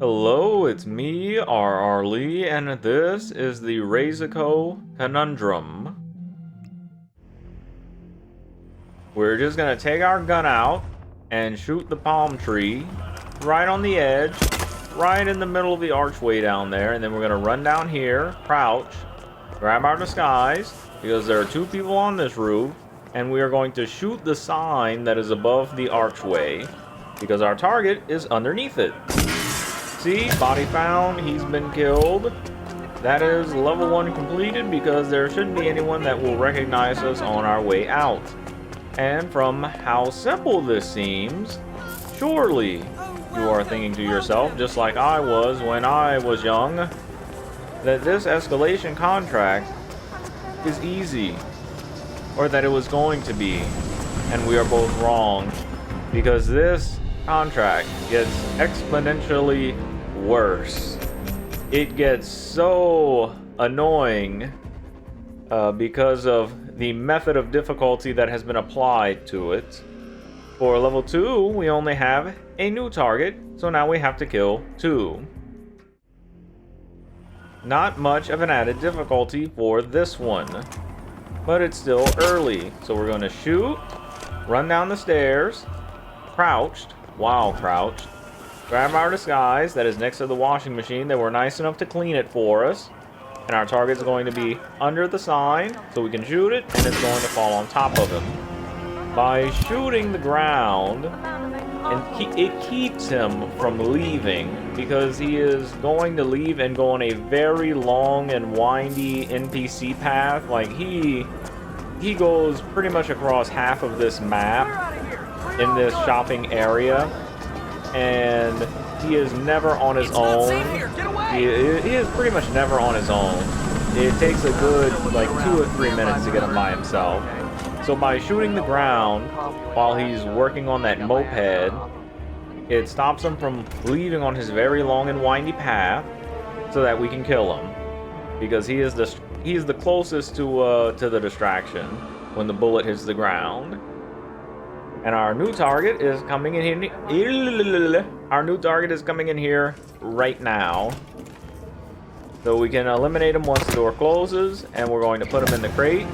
Hello, it's me, R.R. Lee, and this is the Reziko Conundrum. We're just gonna take our gun out and shoot the palm tree right on the edge, right in the middle of the archway down there, and then we're gonna run down here, crouch, grab our disguise, because there are two people on this roof, and we are going to shoot the sign that is above the archway, because our target is underneath it. See, body found, he's been killed. That is level 1 completed because there shouldn't be anyone that will recognize us on our way out. And from how simple this seems, surely you are thinking to yourself, just like I was when I was young, that this escalation contract is easy, or that it was going to be. And we are both wrong, because this contract gets exponentially worse. It gets so annoying because of the method of difficulty that has been applied to it. For level 2, we only have a new target, so now we have to kill 2. Not much of an added difficulty for this one, but it's still early. So we're going to shoot, run down the stairs, crouched, while crouched, grab our disguise that is next to the washing machine. They were nice enough to clean it for us. And our target's going to be under the sign, so we can shoot it, and it's going to fall on top of him. By shooting the ground, and it keeps him from leaving, because he is going to leave and go on a very long and windy NPC path. Like, he goes pretty much across half of this map in this shopping area, and he is never on his own. He is pretty much never on his own. It takes a good like 2 or 3 minutes to get him by himself. So by shooting the ground while he's working on that moped, it stops him from leaving on his very long and windy path, so that we can kill him, because he is the closest to the distraction when the bullet hits the ground. And our new target is coming in here. Our new target is coming in here right now. So we can eliminate him once the door closes, and we're going to put him in the crate.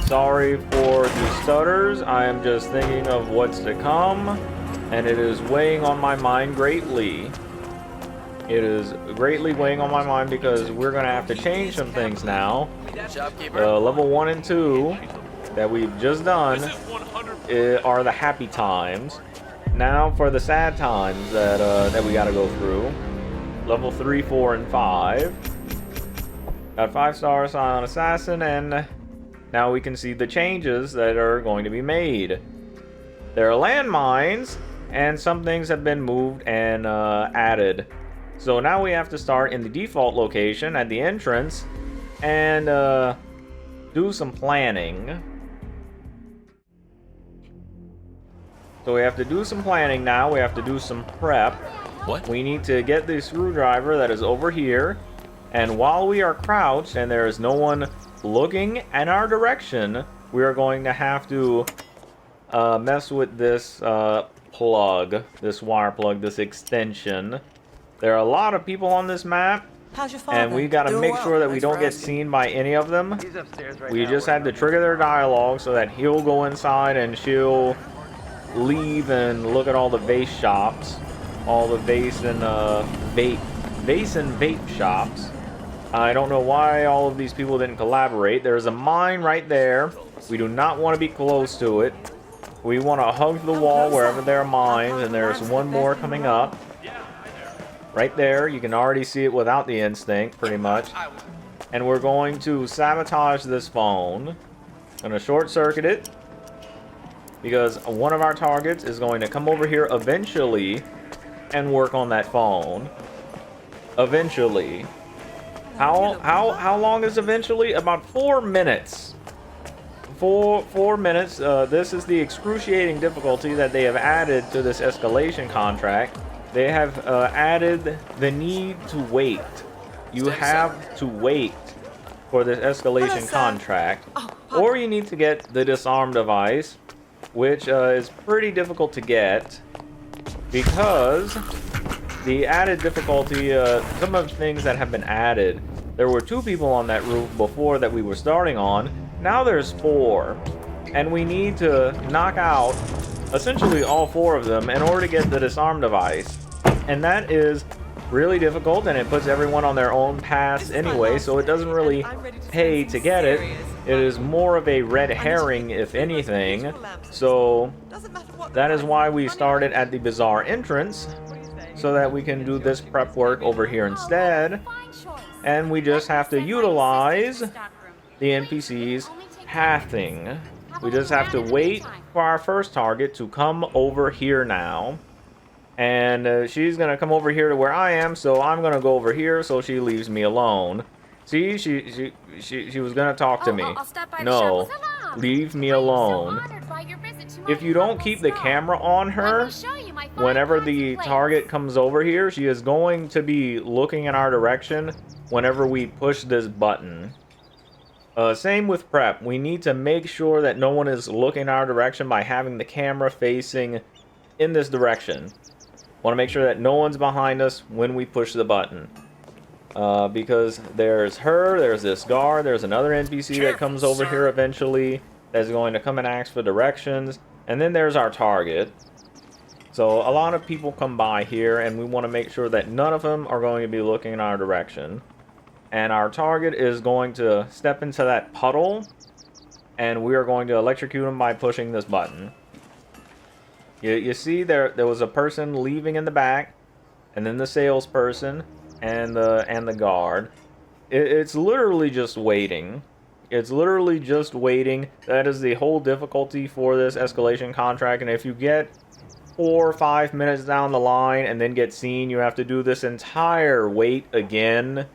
Sorry for the stutters. I am just thinking of what's to come, and it is weighing on my mind greatly. It is greatly weighing on my mind because we're going to have to change some things now. Level 1 and 2 that we've just done are the happy times. Now for the sad times that we gotta go through. Level 3, 4, and 5. Got 5-star Silent Assassin, and now we can see the changes that are going to be made. There are landmines, and some things have been moved and added. So now we have to start in the default location at the entrance and do some planning. So we have to do some planning now. We have to do some prep. What? We need to get the screwdriver that is over here. And while we are crouched and there is no one looking in our direction, we are going to have to mess with this plug, this wire plug, this extension. There are a lot of people on this map. How's your father? And we got to make sure that we don't get seen by any of them. He's upstairs right We now. just had to trigger their dialogue so that he'll go inside and she'll leave and look at all the vase shops, all the vase and vape shops. I don't know why all of these people didn't collaborate. There's a mine right there. We do not want to be close to it. We want to hug the wall wherever there are mines, and there's one more coming up. Right there, you can already see it without the instinct, pretty much. And we're going to sabotage this phone. Gonna short circuit it, because one of our targets is going to come over here eventually and work on that phone. Eventually. How long is eventually? About 4 minutes. 4 minutes. This is the excruciating difficulty that they have added to this escalation contract. They have added the need to wait. You have to wait for this escalation contract, or you need to get the disarm device, which is pretty difficult to get because The added difficulty, some of the things that have been added. There were 2 people on that roof before that we were starting on. Now there's 4. And we need to knock out essentially all 4 of them in order to get the disarm device. And that is really difficult, and it puts everyone on their own paths anyway, so it doesn't really pay to get it. It is more of a red herring, if anything. So that is why we started at the bazaar entrance, so that we can do this prep work over here instead. And we just have to utilize the NPC's pathing. We just have to wait for our first target to come over here now. And she's gonna come over here to where I am, so I'm gonna go over here so she leaves me alone. See, she was gonna talk to me. No, leave me alone. If you don't keep the camera on her, whenever the target comes over here, she is going to be looking in our direction whenever we push this button. Same with prep. We need to make sure that no one is looking in our direction by having the camera facing in this direction. Want to make sure that no one's behind us when we push the button. Because there's her, there's this guard, there's another NPC that comes over here eventually that's going to come and ask for directions. And then there's our target. So a lot of people come by here, and we want to make sure that none of them are going to be looking in our direction. And our target is going to step into that puddle, and we are going to electrocute him by pushing this button. You see there was a person leaving in the back, and then the salesperson, and the guard. It's literally just waiting. It's literally just waiting. That is the whole difficulty for this escalation contract, and if you get 4 or 5 minutes down the line and then get seen, you have to do this entire wait again.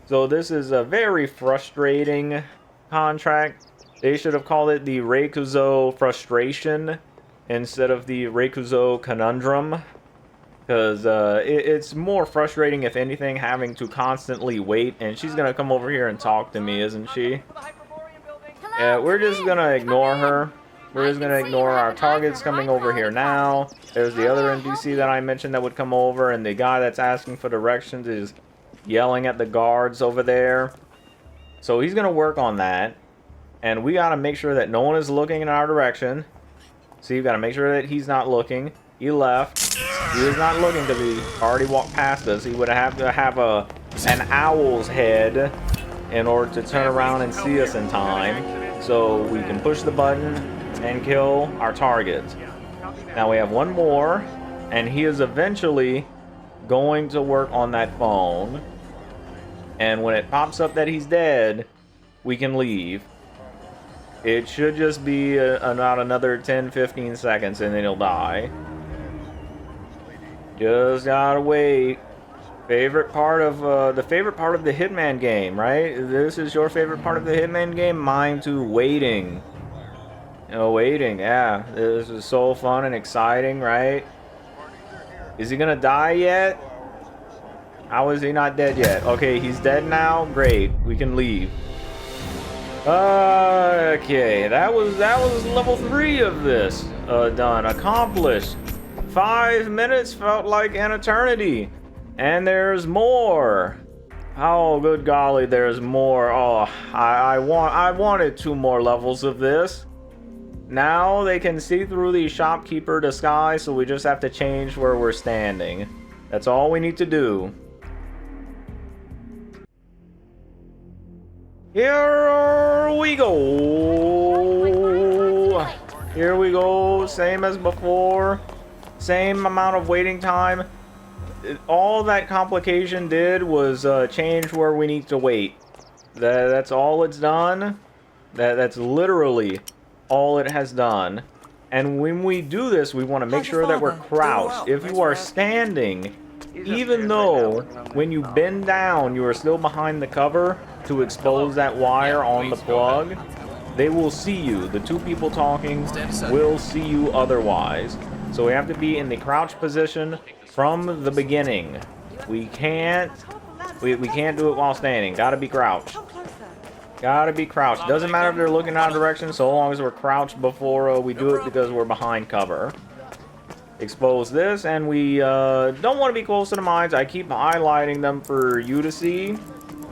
So this is a very frustrating contract. They should have called it the Reziko Frustration instead of the Reziko Conundrum, because it's more frustrating, if anything, having to constantly wait. And she's gonna come over here and talk to me, isn't she? Yeah, we're just gonna ignore her. We're just gonna ignore our targets coming over here now. There's the other NPC that I mentioned that would come over, and the guy that's asking for directions is yelling at the guards over there. So he's gonna work on that, and we gotta make sure that no one is looking in our direction. So you've got to make sure that he's not looking. He left. He was not looking because he already walked past us. He would have to have an owl's head in order to turn around and see us in time, so we can push the button and kill our target. Now we have one more, and he is eventually going to work on that phone. And when it pops up that he's dead, we can leave. It should just be about another 10-15 seconds, and then he'll die. Just gotta wait. Favorite part of the Hitman game, right? This is your favorite part of the Hitman game? Mine too. Waiting. Waiting. Yeah, this is so fun and exciting, right? Is he gonna die yet? How is he not dead yet? Okay, he's dead now. Great. We can leave. Okay, that was level 3 of this done, accomplished. 5 minutes felt like an eternity, and there's more. Oh, good golly, there's more. Oh, I wanted 2 more levels of this. Now they can see through the shopkeeper disguise, so we just have to change where we're standing. That's all we need to do. Here we go. Here we go. Same as before. Same amount of waiting time. All that complication did was change where we need to wait. That's all it's done. That's literally all it has done. And when we do this, we want to make sure that we're crouched. If you are standing, even though when you bend down, you are still behind the cover to expose that wire on the plug, they will see you. The 2 people talking will see you otherwise. So we have to be in the crouch position from the beginning. We can't do it while standing. Gotta be crouched. Gotta be crouched. Doesn't matter if they're looking out of direction, so long as we're crouched before we do it, because we're behind cover. expose this, and we don't want to be close to the mines. I keep highlighting them for you to see,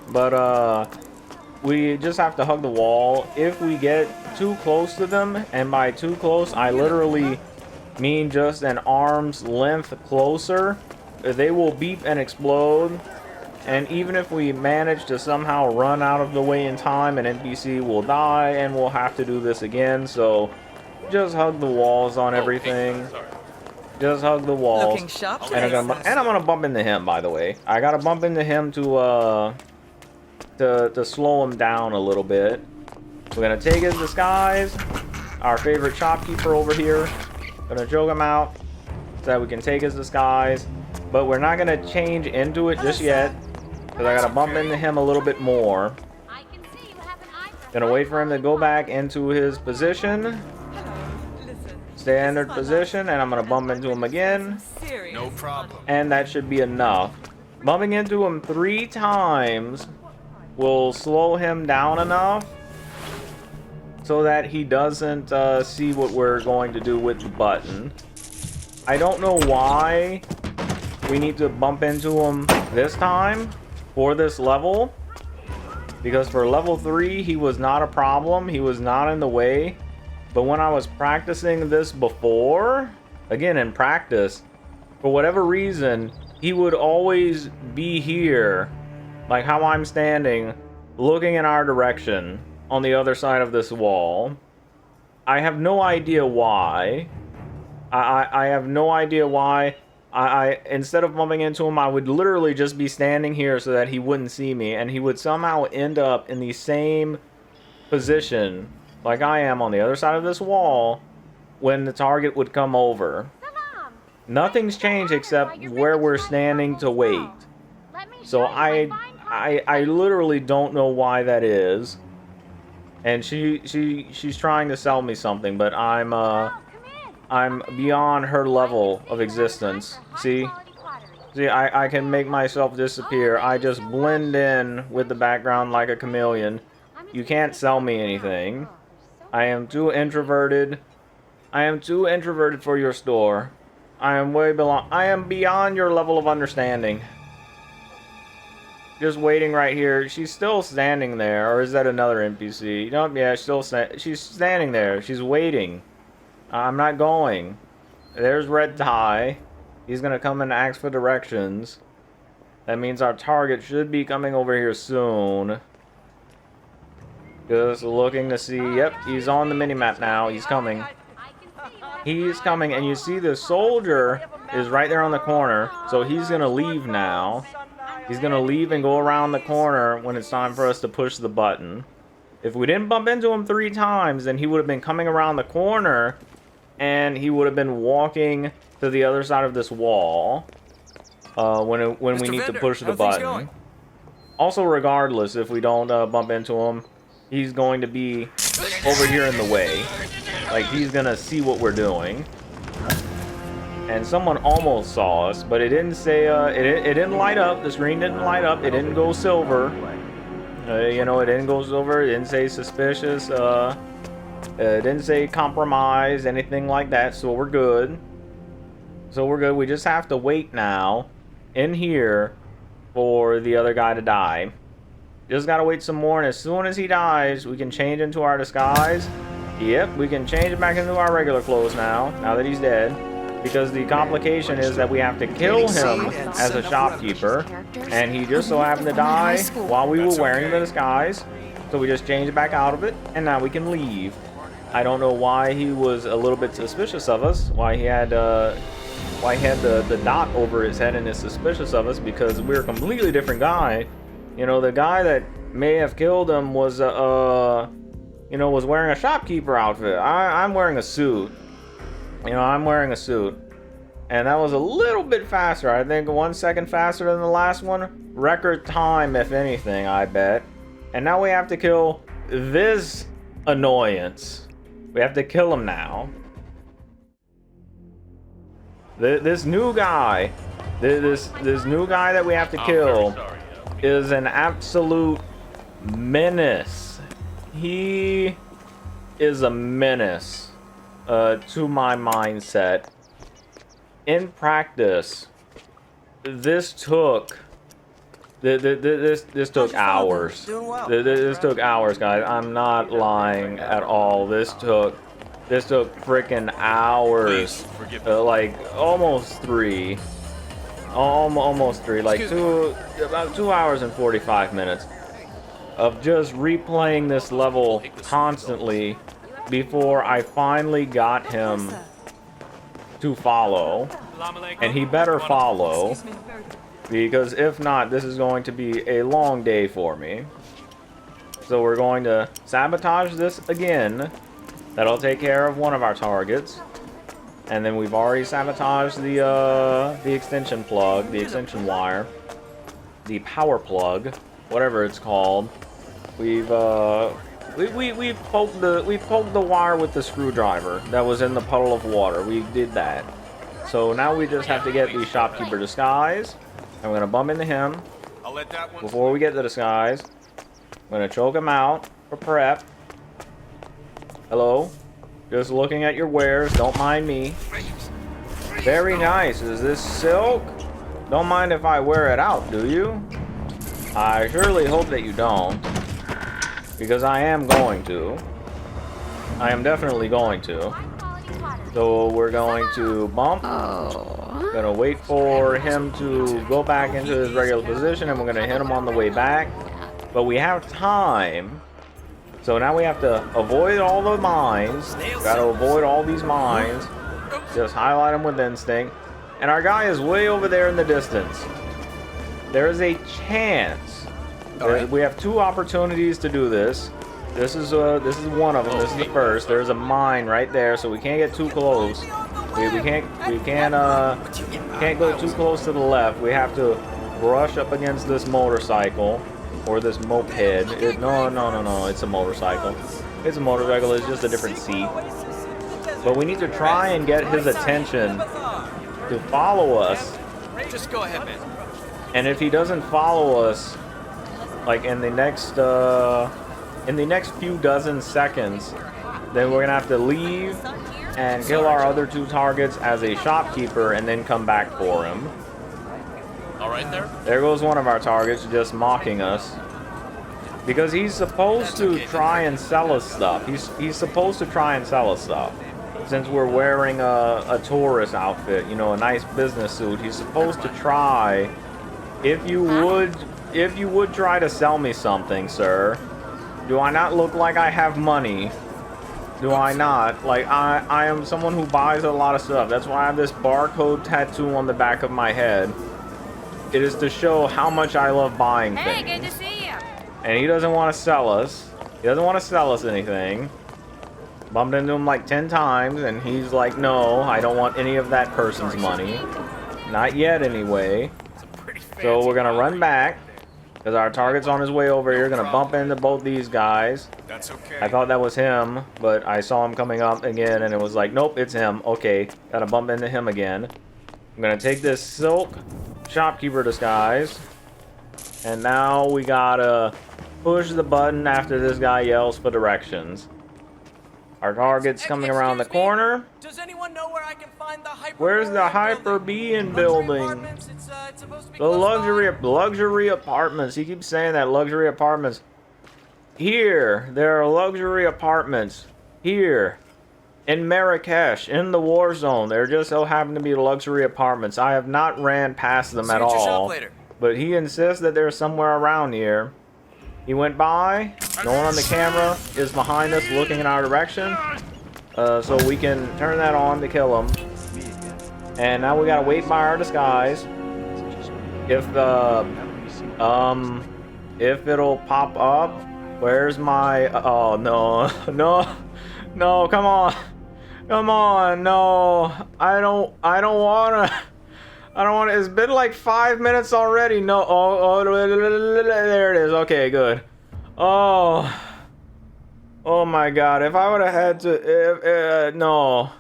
but we just have to hug the wall. If we get too close to them, and by too close, I literally mean just an arm's length closer, they will beep and explode. And even if we manage to somehow run out of the way in time, an NPC will die, and we'll have to do this again. So just hug the walls on everything. Just hug the walls. Looking sharp And I'm gonna bump into him, by the way. I gotta bump into him to slow him down a little bit. We're gonna take his disguise. Our favorite shopkeeper over here. Gonna choke him out so that we can take his disguise. But we're not gonna change into it just yet, because I gotta bump into him a little bit more. Gonna wait for him to go back into his position. Standard position, and I'm gonna bump into him again. No problem. And that should be enough. Bumping into him 3 times will slow him down enough so that he doesn't see what we're going to do with the button. I don't know why we need to bump into him this time for this level, because for level 3 he was not a problem. He was not in the way. But when I was practicing this before, again in practice, for whatever reason, he would always be here, like how I'm standing, looking in our direction on the other side of this wall. I have no idea why. I have no idea why. I instead of bumping into him, I would literally just be standing here so that he wouldn't see me, and he would somehow end up in the same position like I am on the other side of this wall when the target would come over. Nothing's changed except where we're standing to wait. So I literally don't know why that is. And she's trying to sell me something, but I'm beyond her level of existence. See, I can make myself disappear. I just blend in with the background like a chameleon. You can't sell me anything. I am too introverted. I am too introverted for your store. I am beyond your level of understanding. Just waiting right here. She's still standing there, or is that another NPC? Nope, yeah, she's standing there. She's waiting. I'm not going. There's Red Tie. He's gonna come and ask for directions. That means our target should be coming over here soon. Just looking to see. Yep, he's on the minimap now. He's coming. He's coming, and you see the soldier is right there on the corner. So he's gonna leave now. He's gonna leave and go around the corner when it's time for us to push the button. If we didn't bump into him 3 times, then he would have been coming around the corner, and he would have been walking to the other side of this wall when we need to push the button. Also, regardless, if we don't bump into him, he's going to be over here in the way. Like, he's gonna see what we're doing. And someone almost saw us, but it didn't say, it didn't light up. The screen didn't light up. It didn't go silver. You know, it didn't go silver. It didn't say suspicious. It didn't say compromise, anything like that. So we're good. So we're good. We just have to wait now in here for the other guy to die. Just gotta wait some more, and as soon as he dies, we can change into our disguise. Yep, we can change it back into our regular clothes now that he's dead. Because the complication is that we have to kill him as a shopkeeper, and he just so happened to die while we were wearing the disguise. So we just changed back out of it, and now we can leave. I don't know why he was a little bit suspicious of us, why he had the dot over his head and is suspicious of us, because we're a completely different guy. You know, the guy that may have killed him was you know, was wearing a shopkeeper outfit. I'm wearing a suit. You know, I'm wearing a suit. And that was a little bit faster. I think 1 second faster than the last one. Record time, if anything, I bet. And now we have to kill this annoyance. We have to kill him now. This new guy. This new guy that we have to kill is an absolute menace. He is a menace to my mindset. in practice, this took this took hours. This took hours, guys. I'm not lying at all. This took freaking hours. Like almost 3. Almost 3. Like about 2 hours and 45 minutes of just replaying this level constantly before I finally got him to follow. And he better follow, because if not, this is going to be a long day for me. So we're going to sabotage this again. That'll take care of one of our targets. And then we've already sabotaged the extension plug, the extension wire, the power plug, whatever it's called. We've poked the wire with the screwdriver that was in the puddle of water. We did that. So now we just have to get the shopkeeper disguise. I'm gonna bump into him. Before we get the disguise, I'm gonna choke him out for prep. Hello? Just looking at your wares, don't mind me. Very nice. Is this silk? Don't mind if I wear it out, do you? I surely hope that you don't. Because I am going to. I am definitely going to. So we're going to bump. Gonna wait for him to go back into his regular position, and we're gonna hit him on the way back. But we have time. So now we have to avoid all the mines. Gotta avoid all these mines. Just highlight them with instinct. And our guy is way over there in the distance. There is a chance. We have 2 opportunities to do this. This is one of them. This is the first. There's a mine right there, so we can't get too close. We can't go too close to the left. We have to brush up against this motorcycle. Or this moped. No, it's a motorcycle. It's a motorcycle, it's just a different seat. But we need to try and get his attention to follow us. Just go ahead, man. And if he doesn't follow us, like in the next few dozen seconds, then we're gonna have to leave and kill our other 2 targets as a shopkeeper and then come back for him. All right there. There goes one of our targets just mocking us. Because he's supposed to try and sell us stuff. He's supposed to try and sell us stuff. Since we're wearing a tourist outfit, you know, a nice business suit, he's supposed to try. If you would try to sell me something, sir. Do I not look like I have money? Do I not? Like, I am someone who buys a lot of stuff. That's why I have this barcode tattoo on the back of my head. It is to show how much I love buying things. Hey, good to see you. And he doesn't want to sell us. He doesn't want to sell us anything. Bumped into him like 10 times, and he's like, no, I don't want any of that person's money. Not yet, anyway. So we're going to run back, because our target's on his way over here. Going to bump into both these guys. That's okay. I thought that was him, but I saw him coming up again, and it was like, nope, it's him. Okay, got to bump into him again. I'm going to take this silk shopkeeper disguise, and now we gotta push the button after this guy yells for directions. Our target's coming around the corner. Does anyone know where I can find the Hyper? Where's the Hyper Being building? It's supposed to be The luxury apartments. He keeps saying that luxury apartments. Here, there are luxury apartments. Here. In Marrakesh, in the war zone, there just so happen to be luxury apartments. I have not ran past them at all, but he insists that they're somewhere around here. He went by, no one on the camera is behind us looking in our direction, so we can turn that on to kill him. And now we gotta wait by our disguise. If it'll pop up, where's my, oh no, no, come on. Come on, no. I don't wanna. It's been like 5 minutes already. No. Oh, there it is. Okay, good. Oh my God. If I would have had to, no.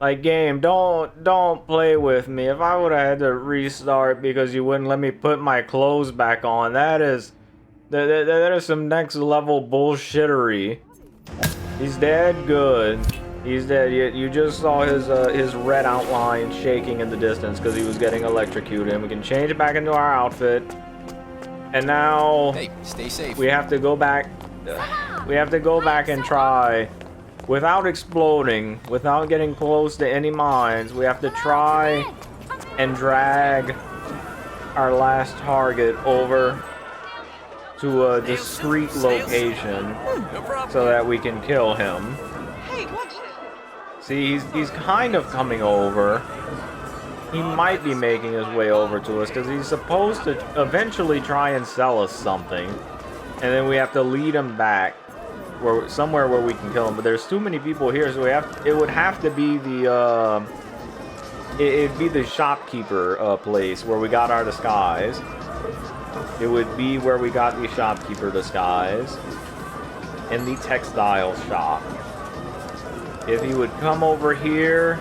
Like, game, don't play with me. If I would have had to restart because you wouldn't let me put my clothes back on, that is some next level bullshittery. He's dead. Good. He's dead. You just saw his red outline shaking in the distance because he was getting electrocuted. And we can change it back into our outfit. And now Hey, stay safe. we have to go back. We have to go back and try, without exploding, without getting close to any mines. We have to try and drag our last target over to a discreet location so that we can kill him. See, he's kind of coming over. He might be making his way over to us because he's supposed to eventually try and sell us something. And then we have to lead him back somewhere where we can kill him. But there's too many people here, so it would have to be the it'd be the shopkeeper place where we got our disguise. It would be where we got the shopkeeper disguise in the textile shop. If he would come over here,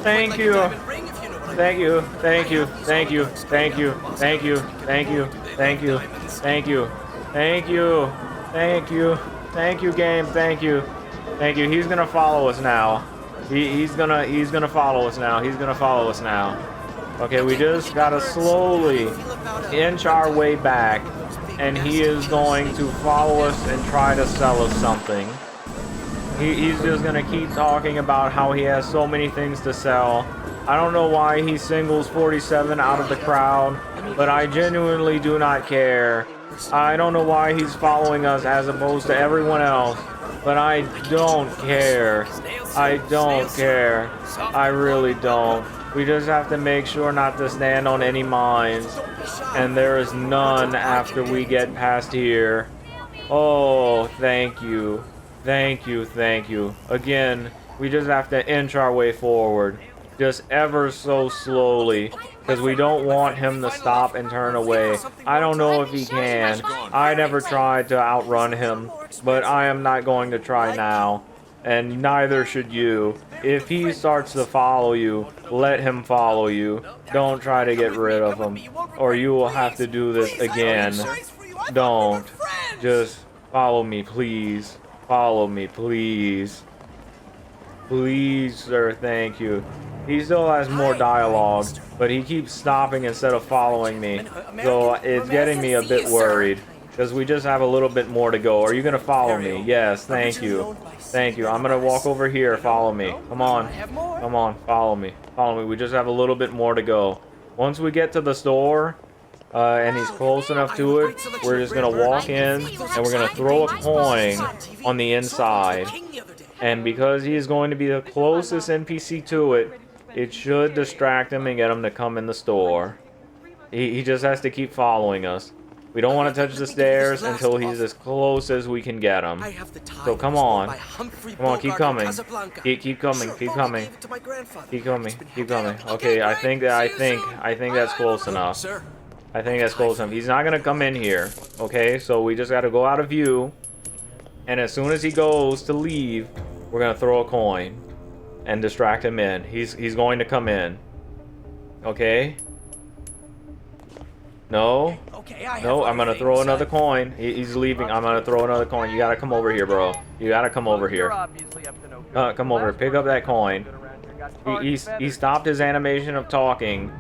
thank you. Thank you, thank you, thank you, thank you, thank you, thank you, thank you, thank you, thank you, thank you, thank you, game, thank you, thank you. He's gonna follow us now. He's gonna follow us now. He's gonna follow us now. Okay, we just gotta slowly inch our way back, and he is going to follow us and try to sell us something. He's just gonna keep talking about how he has so many things to sell. I don't know why he singles 47 out of the crowd, but I genuinely do not care. I don't know why he's following us as opposed to everyone else, but I don't care. I don't care. I really don't. We just have to make sure not to stand on any mines, and there is none after we get past here. Oh, thank you. Thank you, thank you. Again, we just have to inch our way forward. Just ever so slowly, because we don't want him to stop and turn away. I don't know if he can. I never tried to outrun him, but I am not going to try now. And neither should you. If he starts to follow you, let him follow you. Don't try to get rid of him, or you will have to do this again. Don't. Just follow me, please. Follow me, please. Please, sir, thank you. He still has more dialogue, but he keeps stopping instead of following me. So it's getting me a bit worried, because we just have a little bit more to go. Are you going to follow me? Yes, thank you. Thank you. I'm going to walk over here. Follow me. Come on. Come on, follow me. Follow me. We just have a little bit more to go. Once we get to the store, and he's close enough to it, we're just going to walk in, and we're going to throw a coin on the inside. And because he is going to be the closest NPC to it, it should distract him and get him to come in the store. He just has to keep following us. We don't want to touch the stairs until he's as close as we can get him. So come on. Come on, keep coming. Keep coming, keep coming. Keep coming, keep coming. Okay, I think that's close enough. I think that's close enough. He's not going to come in here. Okay, so we just got to go out of view. And as soon as he goes to leave, we're going to throw a coin and distract him in. He's going to come in. Okay? No. No, I'm going to throw another coin. He's leaving. I'm going to throw another coin. You got to come over here, bro. You got to come over here. Come over. Pick up that coin. He stopped his animation of talking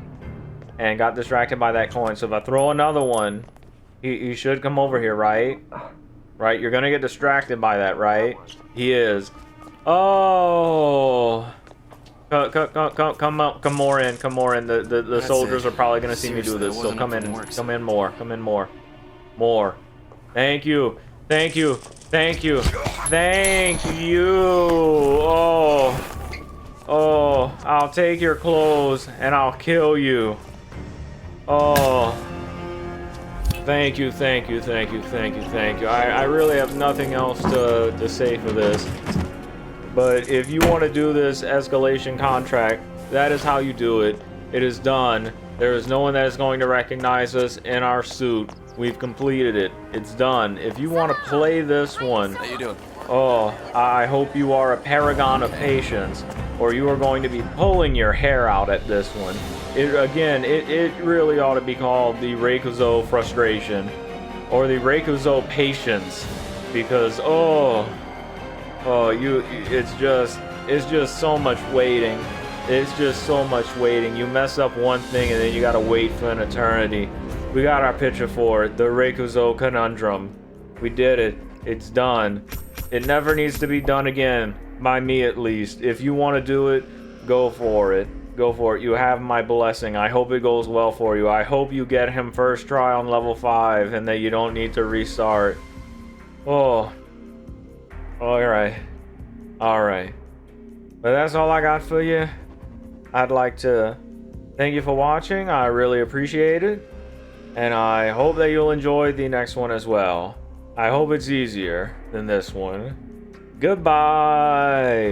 and got distracted by that coin. So if I throw another one, he should come over here, right? Right? You're going to get distracted by that, right? He is. Oh. Come more in. The soldiers are probably going to see me do this. So come in more. Come in more. More. Thank you. Thank you. Thank you. Thank you. Oh. Oh. I'll take your clothes and I'll kill you. Oh. Thank you, thank you, thank you, thank you, thank you. I really have nothing else to say for this. But if you want to do this escalation contract, that is how you do it. It is done. There is no one that is going to recognize us in our suit. We've completed it. It's done. If you want to play this one, How you doing? oh, I hope you are a paragon of patience, or you are going to be pulling your hair out at this one. It really ought to be called the Reziko frustration, or the Reziko patience, because it's just so much waiting. It's just so much waiting. You mess up one thing and then you gotta wait for an eternity. We got our picture for it, the Reziko Conundrum. We did it. It's done. It never needs to be done again, by me at least. If you want to do it, go for it. Go for it. You have my blessing. I hope it goes well for you. I hope you get him first try on level 5 and that you don't need to restart. Oh. Alright. Alright. But that's all I got for you. I'd like to thank you for watching. I really appreciate it. And I hope that you'll enjoy the next one as well. I hope it's easier than this one. Goodbye.